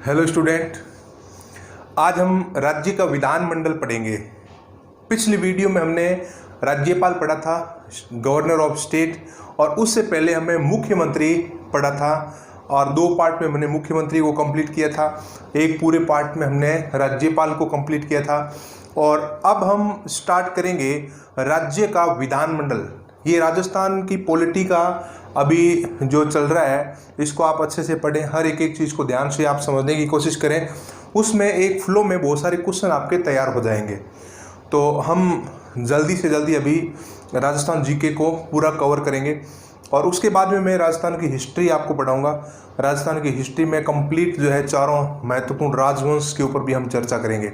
Hello student, आज हम राज्य का विधानमंडल पढ़ेंगे। पिछली वीडियो में हमने राज्यपाल पढ़ा था, गवर्नर ऑफ स्टेट, और उससे पहले हमें मुख्यमंत्री पढ़ा था और दो पार्ट में हमने मुख्यमंत्री को कंप्लीट किया था, एक पूरे पार्ट में हमने राज्यपाल को कंप्लीट किया था। और अब हम स्टार्ट करेंगे राज्य का विधानमंडल। ये राजस्थान की पॉलिटी का अभी जो चल रहा है, इसको आप अच्छे से पढ़ें, हर एक चीज़ को ध्यान से आप समझने की कोशिश करें। उसमें एक फ्लो में बहुत सारे क्वेश्चन आपके तैयार हो जाएंगे। तो हम जल्दी से जल्दी अभी राजस्थान जीके को पूरा कवर करेंगे और उसके बाद में मैं राजस्थान की हिस्ट्री आपको पढ़ाऊंगा। राजस्थान की हिस्ट्री में कंप्लीट जो है चारों महत्वपूर्ण राजवंश के ऊपर भी हम चर्चा करेंगे।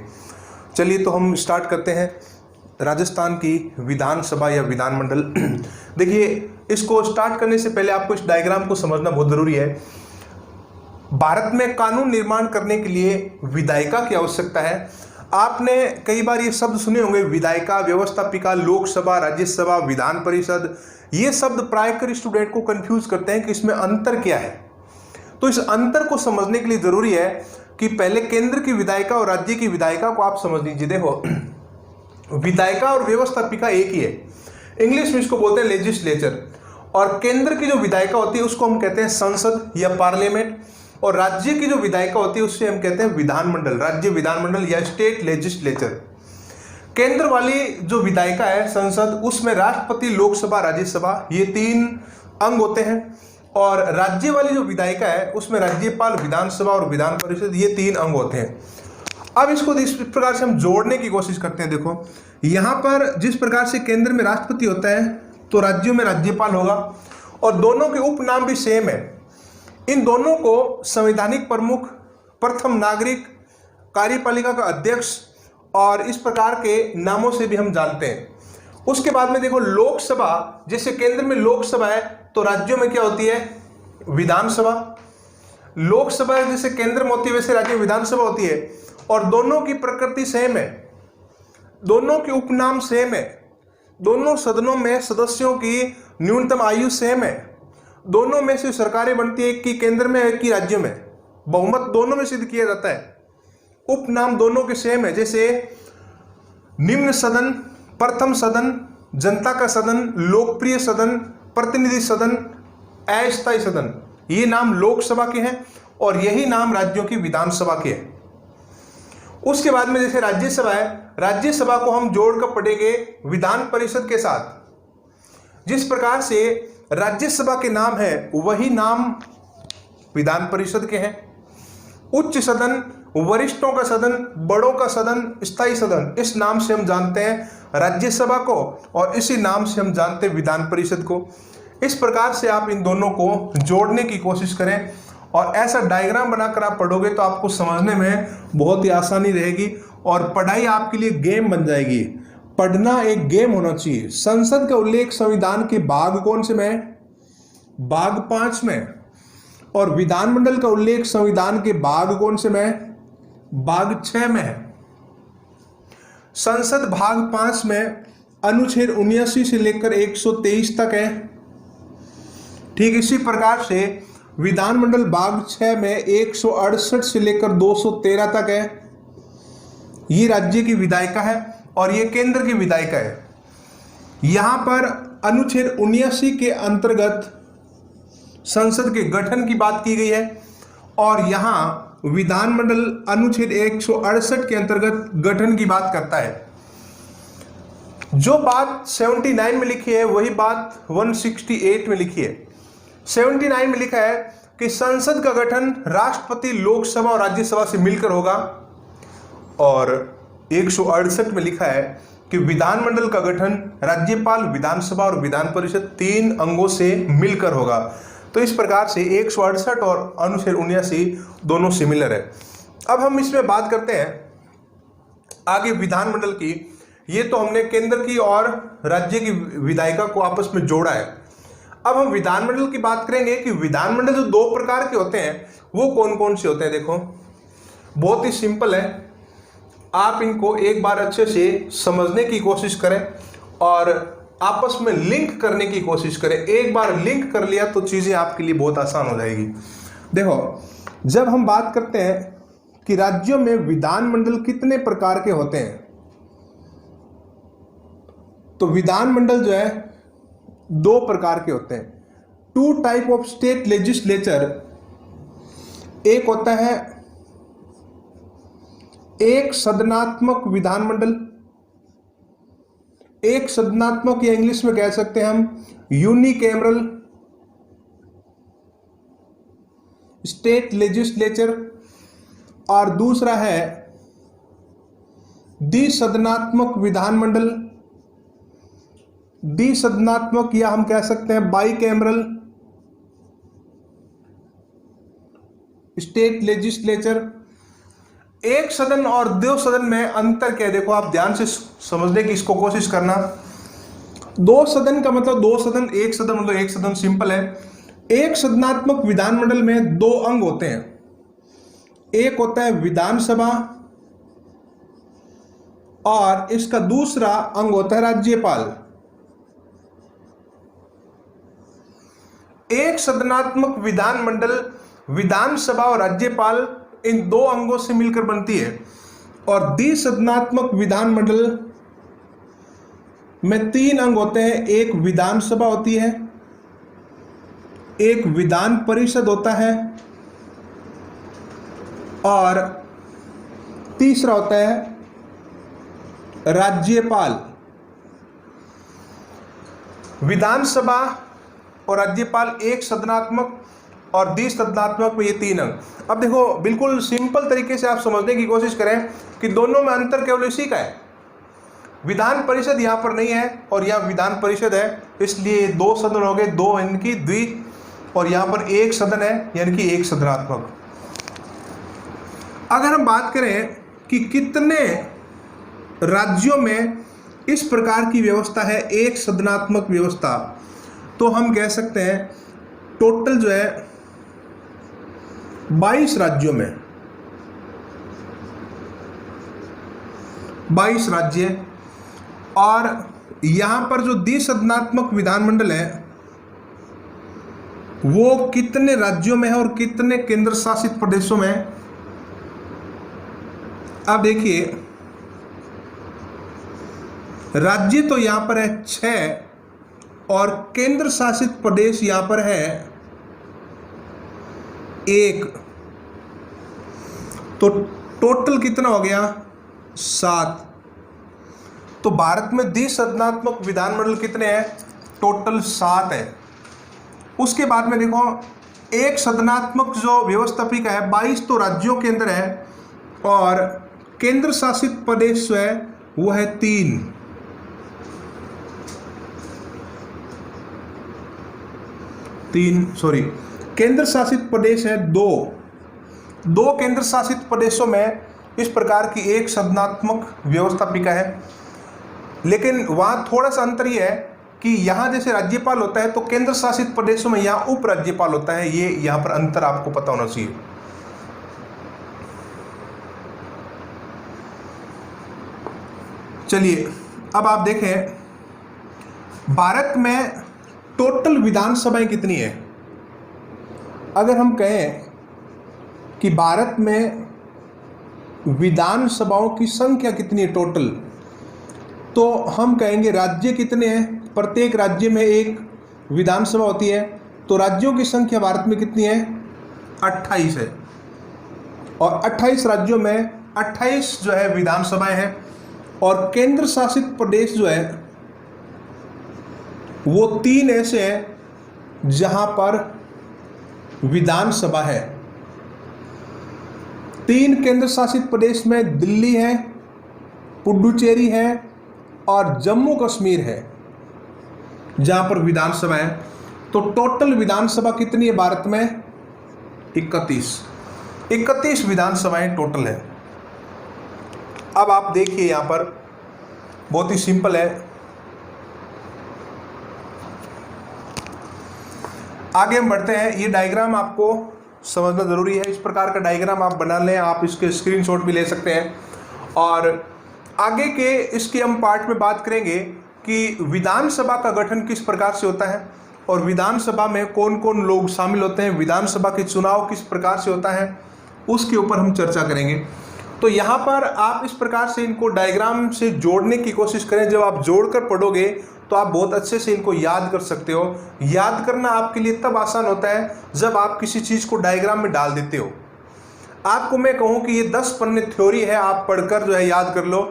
चलिए तो हम स्टार्ट करते हैं राजस्थान की विधानसभा या विधानमंडल। देखिए, इसको स्टार्ट करने से पहले आपको इस डायग्राम को समझना बहुत जरूरी है। भारत में कानून निर्माण करने के लिए विधायिका की आवश्यकता है। आपने कई बार ये शब्द सुने होंगे, विधायिका, व्यवस्थापिका, लोकसभा, राज्यसभा, विधान परिषद। ये शब्द प्रायकर स्टूडेंट को कंफ्यूज करते हैं कि इसमें अंतर क्या है। तो इस अंतर को समझने के लिए जरूरी है कि पहले केंद्र की विधायिका और राज्य की विधायिका को आप समझ लीजिए। देखो, विधायिका और व्यवस्थापिका एक ही है, इंग्लिश में इसको बोलते हैं लेजिस्लेचर। और केंद्र की जो विधायिका होती है उसको हम कहते हैं संसद या पार्लियामेंट, और राज्य की जो विधायिका होती है उससे हम कहते हैं विधानमंडल, राज्य विधानमंडल या स्टेट लेजिस्लेचर। केंद्र वाली जो विधायिका है संसद, उसमें राष्ट्रपति, लोकसभा, राज्यसभा, ये तीन अंग होते हैं। और राज्य वाली जो विधायिका है उसमें राज्यपाल, विधानसभा और विधान परिषद, ये तीन अंग होते हैं। अब इसको इस प्रकार से हम जोड़ने की कोशिश करते हैं। देखो, यहां पर जिस प्रकार से केंद्र में राष्ट्रपति होता है तो राज्यों में राज्यपाल होगा, और दोनों के उपनाम भी सेम है। इन दोनों को संवैधानिक प्रमुख, प्रथम नागरिक, कार्यपालिका का अध्यक्ष और इस प्रकार के नामों से भी हम जानते हैं। उसके बाद में देखो, लोकसभा, जैसे केंद्र में लोकसभा है तो राज्यों में क्या होती है, विधानसभा। लोकसभा जैसे केंद्र में होती है वैसे राज्य में विधानसभा होती है, और दोनों की प्रकृति सेम है, दोनों के उपनाम सेम है, दोनों सदनों में सदस्यों की न्यूनतम आयु सेम है, दोनों में से सरकारें बनती है, एक की केंद्र में एक की राज्यों में, बहुमत दोनों में सिद्ध किया जाता है, उपनाम दोनों के सेम है। जैसे निम्न सदन, प्रथम सदन, जनता का सदन, लोकप्रिय सदन, प्रतिनिधि सदन, अस्थायी सदन, ये नाम लोकसभा के हैं और यही नाम राज्यों की विधानसभा के हैं। उसके बाद में जैसे राज्यसभा है, राज्यसभा को हम जोड़कर पढ़ेंगे विधान परिषद के साथ। जिस प्रकार से राज्यसभा के नाम है वही नाम विधान परिषद के हैं। उच्च सदन, वरिष्ठों का सदन, बड़ों का सदन, स्थायी सदन, इस नाम से हम जानते हैं राज्यसभा को और इसी नाम से हम जानते हैं विधान परिषद को। इस प्रकार से आप इन दोनों को जोड़ने की कोशिश करें और ऐसा डायग्राम बनाकर आप पढ़ोगे तो आपको समझने में बहुत ही आसानी रहेगी और पढ़ाई आपके लिए गेम बन जाएगी। पढ़ना एक गेम होना चाहिए। संसद का उल्लेख संविधान के भाग कौन से में है, भाग 5 में, और विधानमंडल का उल्लेख संविधान के भाग कौन से में है, भाग 6 में है। संसद भाग 5 में अनुच्छेद 79 से लेकर 123 तक है। ठीक इसी प्रकार से विधानमंडल भाग 6 में 168 से लेकर 213 तक है। ये राज्य की विधायिका है और ये केंद्र की विधायिका है। यहां पर अनुच्छेद 79 के अंतर्गत संसद के गठन की बात की गई है और यहां विधानमंडल अनुच्छेद 168 के अंतर्गत गठन की बात करता है। जो बात 79 में लिखी है वही बात 168 में लिखी है। 79 में लिखा है कि संसद का गठन राष्ट्रपति, लोकसभा और राज्यसभा से मिलकर होगा, और 168 में लिखा है कि विधानमंडल का गठन राज्यपाल, विधानसभा और विधान परिषद तीन अंगों से मिलकर होगा। तो इस प्रकार से 168 और अनुच्छेद 79 दोनों सिमिलर है। अब हम इसमें बात करते हैं आगे विधानमंडल की। ये तो हमने केंद्र की और राज्य की विधायिका को आपस में जोड़ा है। अब हम विधानमंडल की बात करेंगे कि विधानमंडल जो दो प्रकार के होते हैं वो कौन कौन से होते हैं। देखो, बहुत ही सिंपल है, आप इनको एक बार अच्छे से समझने की कोशिश करें और आपस में लिंक करने की कोशिश करें। एक बार लिंक कर लिया तो चीज़ें आपके लिए बहुत आसान हो जाएगी। देखो, जब हम बात करते हैं कि राज्यों में विधानमंडल कितने प्रकार के होते हैं। तो विधानमंडल जो है 2 प्रकार के होते हैं। 2 टाइप ऑफ स्टेट लेजिस्लेचर। एक होता है एक सदनात्मक विधानमंडल, एक सदनात्मक या इंग्लिश में कह सकते हैं हम यूनिकैमरल स्टेट लेजिस्लेचर, और दूसरा है द्विसदनात्मक विधानमंडल, द्विसदनात्मक या हम कह सकते हैं बाइकैमरल स्टेट लेजिस्लेचर। एक सदन और 2 सदन में अंतर क्या है, देखो आप ध्यान से समझने की इसको कोशिश करना। 2 सदन का मतलब 2 सदन, एक सदन मतलब एक सदन, सिंपल है। एक सदनात्मक विधानमंडल में 2 अंग होते हैं। एक होता है विधानसभा और इसका दूसरा अंग होता है राज्यपाल। एक सदनात्मक विधानमंडल विधानसभा और राज्यपाल इन 2 अंगों से मिलकर बनती है, और द्विसदनात्मक विधानमंडल में 3 अंग होते हैं। एक विधानसभा होती है, एक विधान परिषद होता है, और तीसरा होता है राज्यपाल। विधानसभा और राज्यपाल एक सदनात्मक और द्विसदनात्मक में ये 3 अंग। अब देखो बिल्कुल सिंपल तरीके से आप समझने की कोशिश करें कि दोनों में अंतर केवल इसी का है। विधान परिषद यहाँ पर नहीं है और यहाँ विधान परिषद है, इसलिए 2 सदन हो गए, 2 इनकी द्वि, और यहाँ पर एक सदन है यानी कि एक सदनात्मक। अगर हम बात करें कि कितने राज्यों में इस प्रकार की व्यवस्था है, एक सदनात्मक व्यवस्था, तो हम कह सकते हैं टोटल जो है 22 राज्यों में 22 राज्य। और यहां पर जो द्विसदनात्मक विधानमंडल है वो कितने राज्यों में है और कितने केंद्र शासित प्रदेशों में है। अब देखिए राज्य तो यहां पर है 6 और केंद्र शासित प्रदेश यहां पर है 1, तो टोटल कितना हो गया 7। तो भारत में द्विसदनात्मक विधानमंडल कितने हैं, टोटल 7 है। उसके बाद में देखो एक सदनात्मक जो व्यवस्थापिका है 22 तो राज्यों के अंदर है, और केंद्र शासित प्रदेश जो है वो है 3। केंद्र शासित प्रदेश है 2 केंद्र शासित प्रदेशों में इस प्रकार की एक सदनात्मक व्यवस्थापिका है। लेकिन वहाँ थोड़ा सा अंतर ये है कि यहाँ जैसे राज्यपाल होता है तो केंद्र शासित प्रदेशों में यहाँ उप राज्यपाल होता है। ये यहाँ पर अंतर आपको पता होना चाहिए। चलिए अब आप देखें भारत में टोटल विधानसभाएं कितनी है। अगर हम कहें कि भारत में विधानसभाओं की संख्या कितनी है टोटल, तो हम कहेंगे राज्य कितने हैं, प्रत्येक राज्य में एक विधानसभा होती है। तो राज्यों की संख्या भारत में कितनी है, 28 है, और 28 राज्यों में 28 जो है विधानसभाएं हैं, और केंद्र शासित प्रदेश जो है वो 3 ऐसे हैं जहां पर विधानसभा है। 3 केंद्र शासित प्रदेश में दिल्ली है, पुडुचेरी है और जम्मू कश्मीर है जहां पर विधानसभा है। तो टोटल विधानसभा कितनी है भारत में, 31 विधानसभाएं टोटल है। अब आप देखिए यहां पर बहुत ही सिंपल है, आगे हम बढ़ते हैं। ये डायग्राम आपको समझना जरूरी है, इस प्रकार का डायग्राम आप बना लें, आप इसके स्क्रीनशॉट भी ले सकते हैं। और आगे के इसके हम पार्ट में बात करेंगे कि विधानसभा का गठन किस प्रकार से होता है और विधानसभा में कौन कौन लोग शामिल होते हैं, विधानसभा के चुनाव किस प्रकार से होता है, उसके ऊपर हम चर्चा करेंगे। तो यहाँ पर आप इस प्रकार से इनको डायग्राम से जोड़ने की कोशिश करें। जब आप जोड़कर पढ़ोगे तो आप बहुत अच्छे से इनको याद कर सकते हो। याद करना आपके लिए तब आसान होता है जब आप किसी चीज़ को डायग्राम में डाल देते हो। आपको मैं कहूँ कि ये 10 पन्ने थ्योरी है, आप पढ़कर जो है याद कर लो,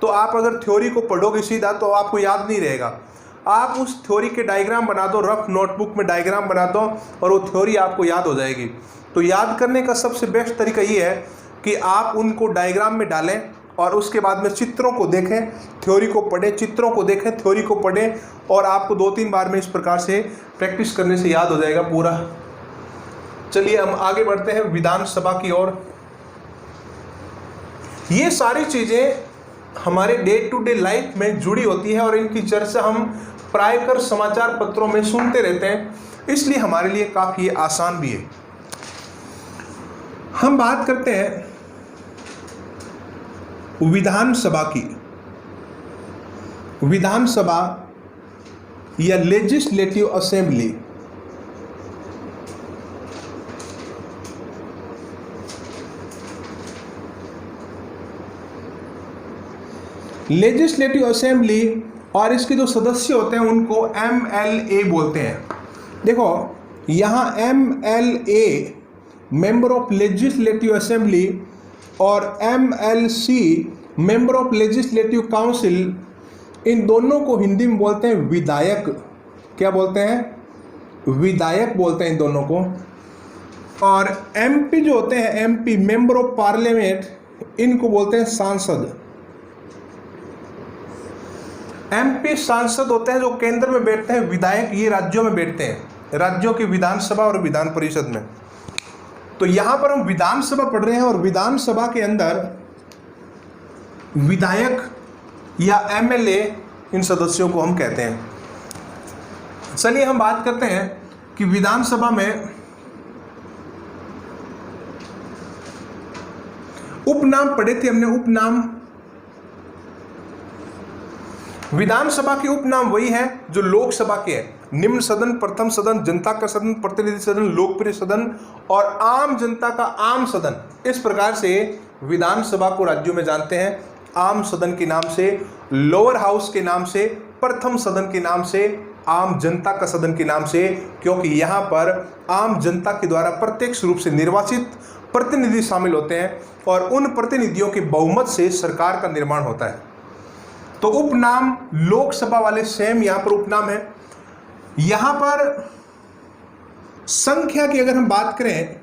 तो आप अगर थ्योरी को पढ़ोगे सीधा तो आपको याद नहीं रहेगा। आप उस थ्योरी के डायग्राम बना दो, रफ नोटबुक में डायग्राम बना दो और वो थ्योरी आपको याद हो जाएगी। तो याद करने का सबसे बेस्ट तरीका ये है कि आप उनको डायग्राम में डालें और उसके बाद में चित्रों को देखें, थ्योरी को पढ़ें, चित्रों को देखें, थ्योरी को पढ़ें, और आपको 2-3 बार में इस प्रकार से प्रैक्टिस करने से याद हो जाएगा पूरा। चलिए हम आगे बढ़ते हैं विधानसभा की ओर। ये सारी चीज़ें हमारे डे टू डे लाइफ में जुड़ी होती है और इनकी चर्चा हम प्रायकर समाचार पत्रों में सुनते रहते हैं, इसलिए हमारे लिए काफ़ी आसान भी है। हम बात करते हैं विधानसभा की। विधानसभा या लेजिस्लेटिव असेंबली लेजिस्लेटिव असेंबली और इसके जो सदस्य होते हैं उनको MLA बोलते हैं। देखो यहाँ MLA member of legislative assembly और MLC member of legislative council, इन दोनों को हिंदी में बोलते हैं विधायक। क्या बोलते हैं? विधायक बोलते हैं इन दोनों को। और MP जो होते हैं, MP मेंबर ऑफ पार्लियामेंट, इनको बोलते हैं सांसद। MP सांसद होते हैं जो केंद्र में बैठते हैं, विधायक ये राज्यों में बैठते हैं, राज्यों की विधानसभा और विधान परिषद में। तो यहाँ पर हम विधानसभा पढ़ रहे हैं और विधानसभा के अंदर विधायक या MLA इन सदस्यों को हम कहते हैं। चलिए हम बात करते हैं कि विधानसभा में उपनाम पढ़े थे हमने। उपनाम, विधानसभा के उपनाम वही है जो लोकसभा के हैं। निम्न सदन, प्रथम सदन, जनता का सदन, प्रतिनिधि सदन, लोकप्रिय सदन और आम जनता का आम सदन। इस प्रकार से विधानसभा को राज्यों में जानते हैं। आम सदन के नाम से, लोअर हाउस के नाम से, प्रथम सदन के नाम से, आम जनता का सदन के नाम से, क्योंकि यहाँ पर आम जनता के द्वारा प्रत्यक्ष रूप से निर्वाचित प्रतिनिधि शामिल होते हैं और उन प्रतिनिधियों के बहुमत से सरकार का निर्माण होता है। तो उपनाम लोकसभा वाले सेम यहाँ पर उपनाम है। यहाँ पर संख्या की अगर हम बात करें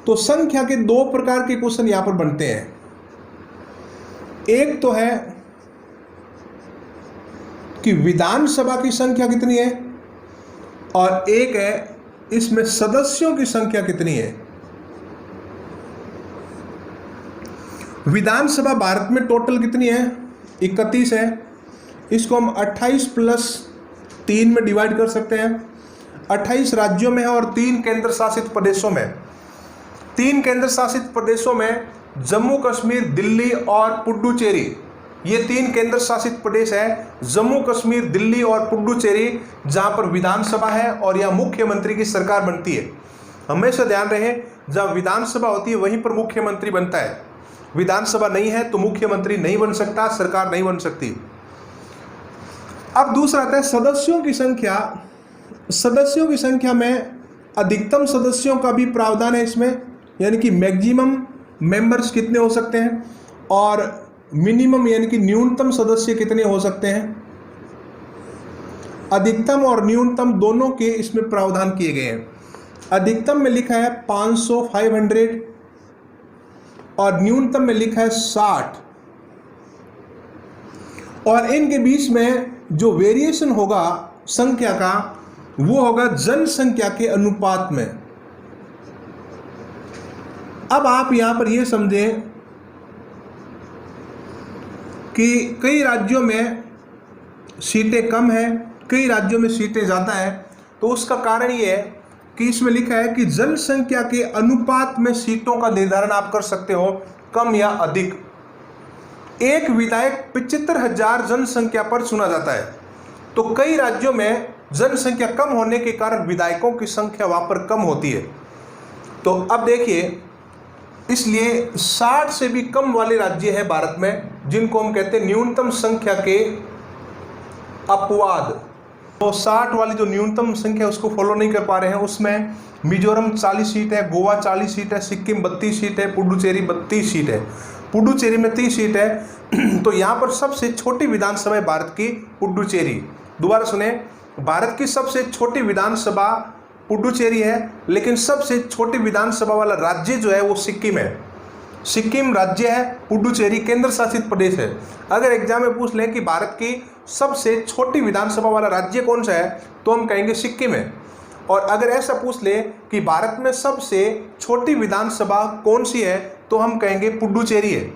तो संख्या के 2 प्रकार के क्वेश्चन यहां पर बनते हैं। एक तो है कि विधानसभा की संख्या कितनी है और एक है इसमें सदस्यों की संख्या कितनी है। विधानसभा भारत में टोटल कितनी है? 31 है। इसको हम 28 + 3 में डिवाइड कर सकते हैं। 28 राज्यों में है और 3 केंद्र शासित प्रदेशों में। 3 केंद्र शासित प्रदेशों में जम्मू कश्मीर, दिल्ली और पुडुचेरी, ये 3 केंद्र शासित प्रदेश है। जम्मू कश्मीर, दिल्ली और पुडुचेरी, जहां पर विधानसभा है और यहाँ मुख्यमंत्री की सरकार बनती है। हमेशा ध्यान रहे, जहां विधानसभा होती है वहीं पर मुख्यमंत्री बनता है। विधानसभा नहीं है तो मुख्यमंत्री नहीं बन सकता, सरकार नहीं बन सकती। अब दूसरा आता है सदस्यों की संख्या। सदस्यों की संख्या में अधिकतम सदस्यों का भी प्रावधान है इसमें, यानी कि मैक्सिमम मेंबर्स कितने हो सकते हैं और मिनिमम यानी कि न्यूनतम सदस्य कितने हो सकते हैं। अधिकतम और न्यूनतम दोनों के इसमें प्रावधान किए गए हैं। अधिकतम में लिखा है 500 500 और न्यूनतम में लिखा है 60, और इनके बीच में जो वेरिएशन होगा संख्या का वो होगा जनसंख्या के अनुपात में। अब आप यहां पर यह समझें कि कई राज्यों में सीटें कम हैं, कई राज्यों में सीटें ज़्यादा हैं। तो उसका कारण ये है कि इसमें लिखा है कि जनसंख्या के अनुपात में सीटों का निर्धारण आप कर सकते हो, कम या अधिक। एक विधायक 75,000 जनसंख्या पर चुना जाता है। तो कई राज्यों में जनसंख्या कम होने के कारण विधायकों की संख्या वहां पर कम होती है। तो अब देखिए, इसलिए 60 से भी कम वाले राज्य है भारत में, जिनको हम कहते हैं न्यूनतम संख्या के अपवाद। तो 60 वाली जो न्यूनतम संख्या उसको फॉलो नहीं कर पा रहे हैं, उसमें मिजोरम 40 सीट है, गोवा 40 सीट है, सिक्किम 32 सीट है, पुडुचेरी 32 सीट है, पुडुचेरी में 30 सीट है। तो यहाँ पर सबसे छोटी विधानसभा है भारत की पुडुचेरी। दोबारा सुने, भारत की सबसे छोटी विधानसभा पुडुचेरी है, लेकिन सबसे छोटी विधानसभा वाला राज्य जो है वो सिक्किम है। सिक्किम राज्य है, पुडुचेरी केंद्र शासित प्रदेश है। अगर एग्जाम में पूछ लें कि भारत की सबसे छोटी विधानसभा वाला राज्य कौन सा है, तो हम कहेंगे सिक्किम है। और अगर ऐसा पूछ ले कि भारत में सबसे छोटी विधानसभा कौन सी है, तो हम कहेंगे पुडुचेरी है।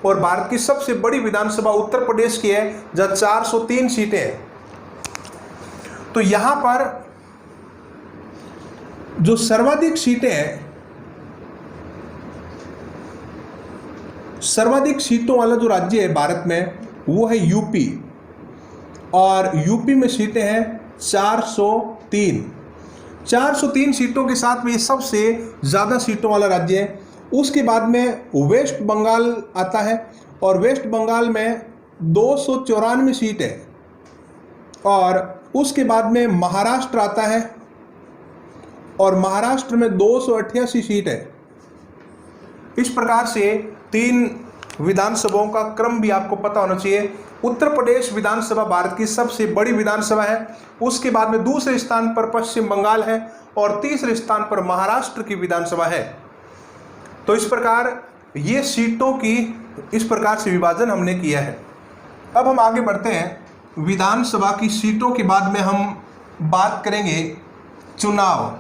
और भारत की सबसे बड़ी विधानसभा उत्तर प्रदेश की है, जहां 403 सीटें हैं। तो यहां पर जो सर्वाधिक सीटें हैं, सर्वाधिक सीटों वाला जो राज्य है भारत में वो है यूपी, और यूपी में सीटें हैं 403 सीटों के साथ में ये सबसे ज़्यादा सीटों वाला राज्य है। उसके बाद में वेस्ट बंगाल आता है, और वेस्ट बंगाल में 294 सीट है। और उसके बाद में महाराष्ट्र आता है, और महाराष्ट्र में 288 सीट है। इस प्रकार से 3 विधानसभाओं का क्रम भी आपको पता होना चाहिए। उत्तर प्रदेश विधानसभा भारत की सबसे बड़ी विधानसभा है, उसके बाद में दूसरे स्थान पर पश्चिम बंगाल है, और तीसरे स्थान पर महाराष्ट्र की विधानसभा है। तो इस प्रकार ये सीटों की इस प्रकार से विभाजन हमने किया है। अब हम आगे बढ़ते हैं। विधानसभा की सीटों के बाद में हम बात करेंगे चुनाव।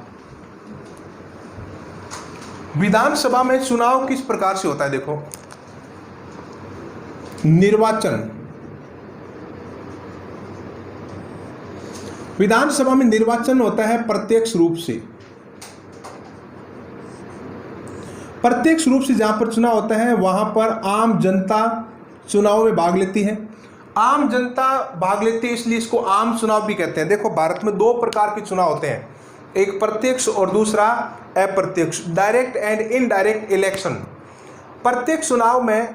विधानसभा में चुनाव किस प्रकार से होता है, देखो। निर्वाचन, विधानसभा में निर्वाचन होता है प्रत्यक्ष रूप से। प्रत्यक्ष रूप से जहां पर चुनाव होता है वहां पर आम जनता चुनाव में भाग लेती है। आम जनता भाग लेती है, इसलिए इसको आम चुनाव भी कहते हैं। देखो, भारत में 2 प्रकार के चुनाव होते हैं, एक प्रत्यक्ष और दूसरा अप्रत्यक्ष, डायरेक्ट एंड इनडायरेक्ट इलेक्शन। प्रत्यक्ष चुनाव में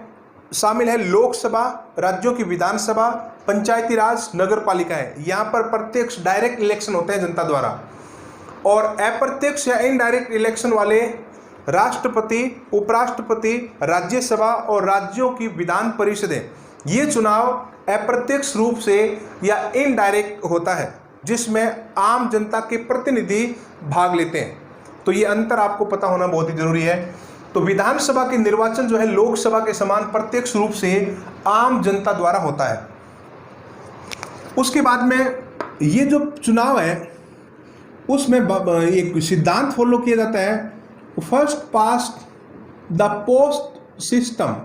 शामिल है लोकसभा, राज्यों की विधानसभा, पंचायती राज, नगर पालिकाएं। यहाँ पर प्रत्यक्ष डायरेक्ट इलेक्शन होते हैं जनता द्वारा। और अप्रत्यक्ष या इनडायरेक्ट इलेक्शन वाले राष्ट्रपति, उपराष्ट्रपति, राज्यसभा और राज्यों की विधान परिषदें। ये चुनाव अप्रत्यक्ष रूप से या इनडायरेक्ट होता है, जिसमें आम जनता के प्रतिनिधि भाग लेते हैं। तो ये अंतर आपको पता होना बहुत ही जरूरी है। तो विधानसभा के निर्वाचन जो है लोकसभा के समान प्रत्यक्ष रूप से आम जनता द्वारा होता है। उसके बाद में ये जो चुनाव है उसमें एक सिद्धांत फॉलो किया जाता है, first past the post system.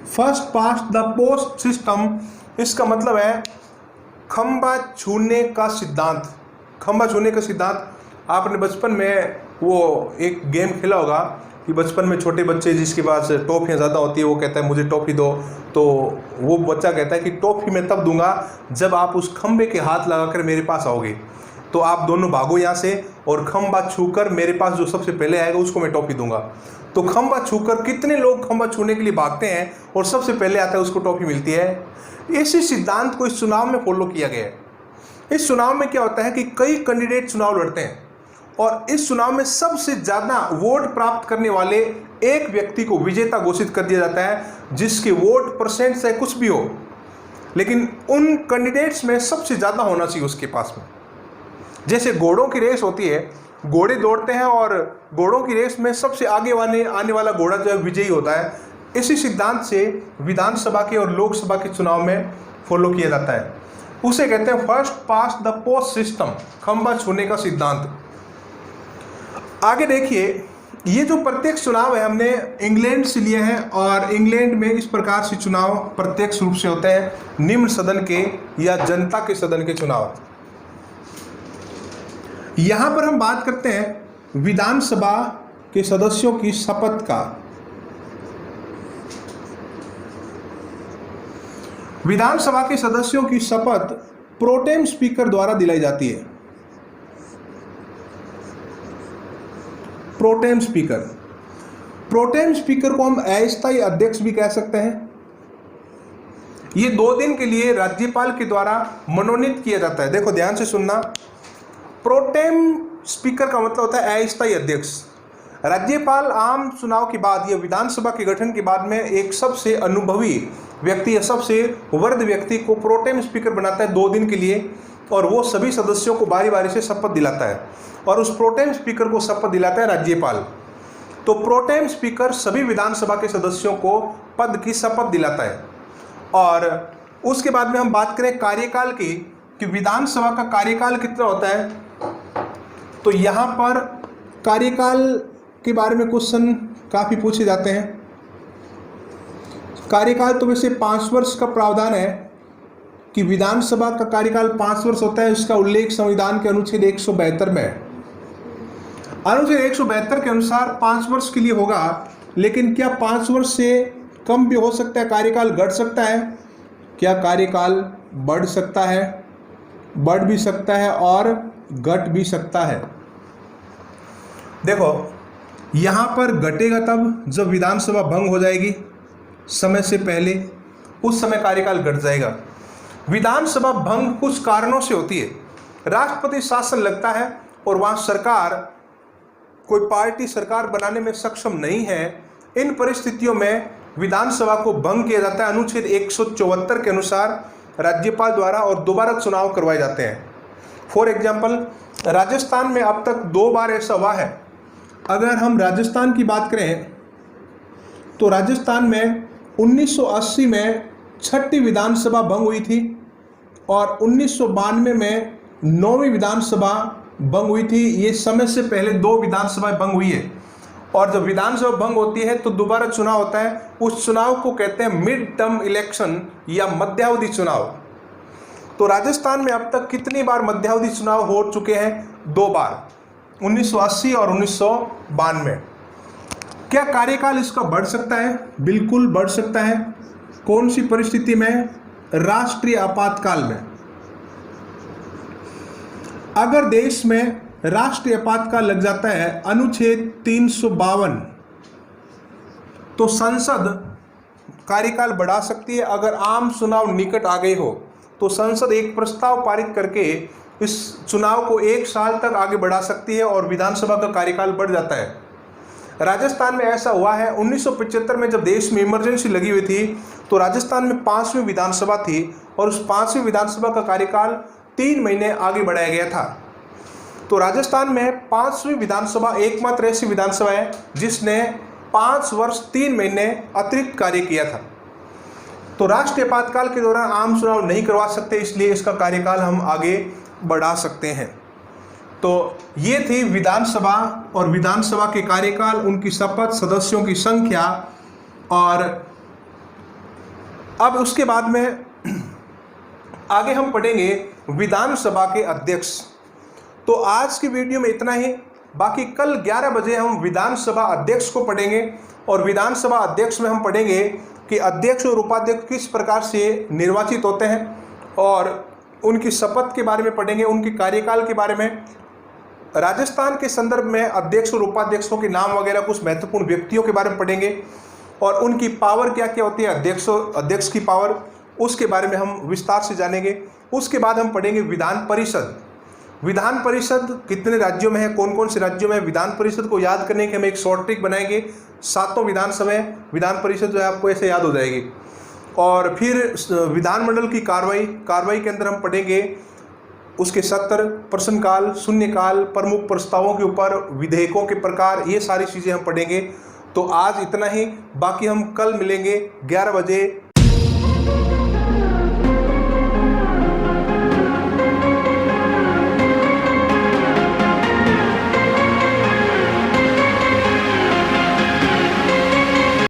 First past the post system, इसका मतलब है खंबा छूने का सिद्धांत। खंबा छूने का सिद्धांत आपने बचपन में वो एक गेम खेला होगा कि बचपन में छोटे बच्चे जिसके पास टॉफियाँ ज़्यादा होती है वो कहता है मुझे टॉफ़ी दो, तो वो बच्चा कहता है कि टॉफ़ी मैं तब दूंगा जब आप उस खंबे के हाथ लगाकर मेरे पास आओगे। तो आप दोनों भागो यहाँ से और खंबा छूकर मेरे पास जो सबसे पहले आएगा उसको मैं टॉफ़ी दूंगा। तो खंबा छूकर कितने लोग खंबा छूने के लिए भागते हैं और सबसे पहले आता है उसको टॉफ़ी मिलती है। इसी सिद्धांत को इस चुनाव में फॉलो किया गया है। इस चुनाव में क्या होता है कि कई कैंडिडेट चुनाव लड़ते हैं और इस चुनाव में सबसे ज़्यादा वोट प्राप्त करने वाले एक व्यक्ति को विजेता घोषित कर दिया जाता है, जिसके वोट परसेंट से कुछ भी हो, लेकिन उन कैंडिडेट्स में सबसे ज़्यादा होना चाहिए उसके पास में। जैसे घोड़ों की रेस होती है, घोड़े दौड़ते हैं और घोड़ों की रेस में सबसे आगे आने वाला घोड़ा जो है विजयी होता है। इसी सिद्धांत से विधानसभा के और लोकसभा के चुनाव में फॉलो किया जाता है। उसे कहते हैं first past the post system, खंबा छूने का सिद्धांत। आगे देखिए, ये जो प्रत्यक्ष चुनाव है हमने इंग्लैंड से लिए हैं और इंग्लैंड में इस प्रकार से चुनाव प्रत्यक्ष रूप से होते हैं, निम्न सदन के या जनता के सदन के चुनाव। यहां पर हम बात करते हैं विधानसभा के सदस्यों की शपथ का। विधानसभा के सदस्यों की शपथ प्रोटेम स्पीकर द्वारा दिलाई जाती है। प्रोटेम स्पीकर को हम अस्थायी अध्यक्ष भी कह सकते हैं। ये 2 दिन के लिए राज्यपाल के द्वारा मनोनीत किया जाता है। देखो ध्यान से सुनना, प्रोटेम स्पीकर का मतलब होता है अस्थायी अध्यक्ष। राज्यपाल आम चुनाव के बाद या विधानसभा के गठन के बाद में एक सबसे अनुभवी व्यक्ति या सबसे वृद्ध व्यक्ति को प्रोटेम स्पीकर बनाता है 2 दिन के लिए, और वो सभी सदस्यों को बारी बारी से शपथ दिलाता है, और उस प्रोटेम स्पीकर को शपथ दिलाता है राज्यपाल। तो प्रोटेम स्पीकर सभी विधानसभा के सदस्यों को पद की शपथ दिलाता है। और उसके बाद में हम बात करें कार्यकाल की, कि विधानसभा का कार्यकाल कितना होता है, तो यहाँ पर कार्यकाल के बारे में क्वेश्चन काफ़ी पूछे जाते हैं। कार्यकाल तो वैसे 5 वर्ष का प्रावधान है कि विधानसभा का कार्यकाल 5 वर्ष होता है। इसका उल्लेख संविधान के अनुच्छेद 172 में है। अनुच्छेद 172 के अनुसार 5 वर्ष के लिए होगा, लेकिन क्या 5 वर्ष से कम भी हो सकता है, कार्यकाल घट सकता है? क्या कार्यकाल बढ़ सकता है? बढ़ भी सकता है और घट भी सकता है। देखो यहाँ पर घटेगा तब जब विधानसभा भंग हो जाएगी समय से पहले, उस समय कार्यकाल घट जाएगा। विधानसभा भंग कुछ कारणों से होती है। राष्ट्रपति शासन लगता है और वहाँ सरकार, कोई पार्टी सरकार बनाने में सक्षम नहीं है। इन परिस्थितियों में विधानसभा को भंग किया जाता है। अनुच्छेद 174 के अनुसार राज्यपाल द्वारा और दोबारा चुनाव करवाए जाते हैं। फॉर एग्जाम्पल, राजस्थान में अब तक 2 बार ऐसा हुआ है। अगर हम राजस्थान की बात करें तो राजस्थान में 1980 में 6ठी विधानसभा भंग हुई थी, और 1992 में 9वीं विधानसभा भंग हुई थी। ये समय से पहले 2 विधानसभाएं भंग हुई है। और जब विधानसभा भंग होती है तो दोबारा चुनाव होता है। उस चुनाव को कहते हैं मिड टर्म इलेक्शन या मध्यावधि चुनाव। तो राजस्थान में अब तक कितनी बार मध्यावधि चुनाव हो चुके हैं? 2 बार, 1980 और 1992। क्या कार्यकाल इसका बढ़ सकता है? बिल्कुल बढ़ सकता है। कौन सी परिस्थिति में? राष्ट्रीय आपातकाल में। अगर देश में राष्ट्रीय आपातकाल लग जाता है, अनुच्छेद 352, तो संसद कार्यकाल बढ़ा सकती है। अगर आम चुनाव निकट आ गए हो तो संसद एक प्रस्ताव पारित करके इस चुनाव को 1 साल तक आगे बढ़ा सकती है और विधानसभा का कार्यकाल बढ़ जाता है। राजस्थान में ऐसा हुआ है। 1975 में जब देश में इमरजेंसी लगी हुई थी तो राजस्थान में 5वीं विधानसभा थी, और उस 5वीं विधानसभा का कार्यकाल 3 महीने आगे बढ़ाया गया था। तो राजस्थान में 5वीं विधानसभा एकमात्र ऐसी विधानसभा है जिसने 5 वर्ष 3 महीने अतिरिक्त कार्य किया था। तो राष्ट्रीय आपातकाल के दौरान आम चुनाव नहीं करवा सकते, इसलिए इसका कार्यकाल हम आगे बढ़ा सकते हैं। तो ये थी विधानसभा और विधानसभा के कार्यकाल, उनकी शपथ, सदस्यों की संख्या। और अब उसके बाद में आगे हम पढ़ेंगे विधानसभा के अध्यक्ष। तो आज की वीडियो में इतना ही। बाकी कल 11 बजे हम विधानसभा अध्यक्ष को पढ़ेंगे, और विधानसभा अध्यक्ष में हम पढ़ेंगे कि अध्यक्ष और उपाध्यक्ष किस प्रकार से निर्वाचित होते हैं, और उनकी शपथ के बारे में पढ़ेंगे, उनके कार्यकाल के बारे में। राजस्थान के संदर्भ में अध्यक्ष और उपाध्यक्षों के नाम वगैरह, कुछ महत्वपूर्ण व्यक्तियों के बारे में पढ़ेंगे, और उनकी पावर क्या क्या होती है, अध्यक्ष की पावर, उसके बारे में हम विस्तार से जानेंगे। उसके बाद हम पढ़ेंगे विधान परिषद। विधान परिषद कितने राज्यों में है, कौन कौन से राज्यों में है। विधान परिषद को याद करने के हम एक शॉर्ट ट्रिक बनाएंगे। 7 विधानसभाएं, विधान परिषद जो है आपको ऐसे याद हो जाएगी। और फिर विधानमंडल की कार्रवाई के अंदर हम पढ़ेंगे उसके सत्र, प्रश्नकाल, शून्यकाल, प्रमुख प्रस्तावों के ऊपर, विधेयकों के प्रकार, ये सारी चीज़ें हम पढ़ेंगे। तो आज इतना ही। बाकी हम कल मिलेंगे 11 बजे